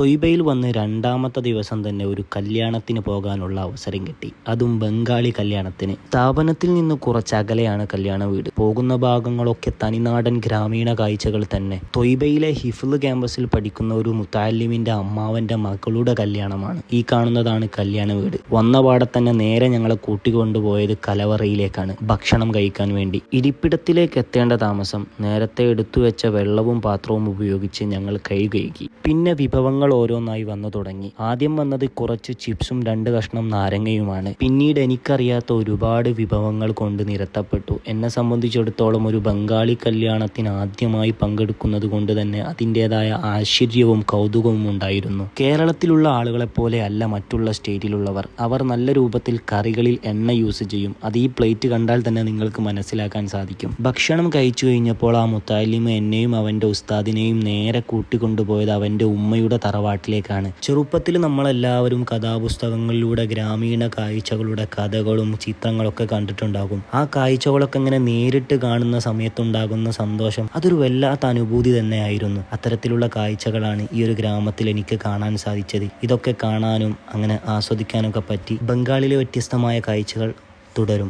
തൊയ്ബയിൽ വന്ന് രണ്ടാമത്തെ ദിവസം തന്നെ ഒരു കല്യാണത്തിന് പോകാനുള്ള അവസരം കിട്ടി. അതും ബംഗാളി കല്യാണത്തിന്. സ്ഥാപനത്തിൽ നിന്ന് കുറച്ച് അകലെയാണ് കല്യാണ വീട്. പോകുന്ന ഭാഗങ്ങളൊക്കെ തനിനാടൻ ഗ്രാമീണ കാഴ്ചകൾ തന്നെ. തൊയ്ബയിലെ ഹിഫ്ള് ക്യാമ്പസിൽ പഠിക്കുന്ന ഒരു മുത്താലിമിന്റെ അമ്മാവന്റെ മകളുടെ കല്യാണമാണ്. ഈ കാണുന്നതാണ് കല്യാണ വീട്. വന്ന പാടെ തന്നെ നേരെ ഞങ്ങളെ കൂട്ടിക്കൊണ്ടുപോയത് കലവറയിലേക്കാണ് ഭക്ഷണം കഴിക്കാൻ വേണ്ടി. ഇരിപ്പിടത്തിലേക്ക് എത്തേണ്ട താമസം നേരത്തെ എടുത്തു വെച്ച വെള്ളവും പാത്രവും ഉപയോഗിച്ച് ഞങ്ങൾ കൈ കഴുകി. പിന്നെ വിഭവങ്ങൾ ഓരോന്നായി വന്നു തുടങ്ങി. ആദ്യം വന്നത് കുറച്ച് ചിപ്സും 2 കഷ്ണം നാരങ്ങയുമാണ്. പിന്നീട് എനിക്കറിയാത്ത ഒരുപാട് വിഭവങ്ങൾ കൊണ്ട് നിരത്തപ്പെട്ടു. എന്നെ സംബന്ധിച്ചിടത്തോളം ഒരു ബംഗാളി കല്യാണത്തിന് ആദ്യമായി പങ്കെടുക്കുന്നത് കൊണ്ട് തന്നെ അതിൻ്റെതായ ആശ്ചര്യവും കൗതുകവും ഉണ്ടായിരുന്നു. കേരളത്തിലുള്ള ആളുകളെ പോലെ അല്ല മറ്റുള്ള സ്റ്റേറ്റിലുള്ളവർ. അവർ നല്ല രൂപത്തിൽ കറികളിൽ എണ്ണ യൂസ് ചെയ്യും. അത് ഈ പ്ലേറ്റ് കണ്ടാൽ തന്നെ നിങ്ങൾക്ക് മനസ്സിലാക്കാൻ സാധിക്കും. ഭക്ഷണം കഴിച്ചു കഴിഞ്ഞപ്പോൾ ആ മുത്താലിമ എന്നെയും അവൻ്റെ ഉസ്താദിനെയും നേരെ കൂട്ടിക്കൊണ്ടുപോയത് അവൻ്റെ ഉമ്മയുടെ തറവാട്ടിലേക്കാണ്. ചെറുപ്പത്തിൽ നമ്മളെല്ലാവരും കഥാപുസ്തകങ്ങളിലൂടെ ഗ്രാമീണ കാഴ്ചകളുടെ കഥകളും ചിത്രങ്ങളൊക്കെ കണ്ടിട്ടുണ്ടാകും. ആ കാഴ്ചകളൊക്കെ ഇങ്ങനെ നേരിട്ട് കാണുന്ന സമയത്തുണ്ടാകുന്ന സന്തോഷം അതൊരു വല്ലാത്ത അനുഭൂതി തന്നെയായിരുന്നു. അത്തരത്തിലുള്ള കാഴ്ചകളാണ് ഈ ഒരു ഗ്രാമത്തിൽ എനിക്ക് കാണാൻ സാധിച്ചത്. ഇതൊക്കെ കാണാനും അങ്ങനെ ആസ്വദിക്കാനൊക്കെ പറ്റി. ബംഗാളിലെ വ്യത്യസ്തമായ കാഴ്ചകൾ തുടരും.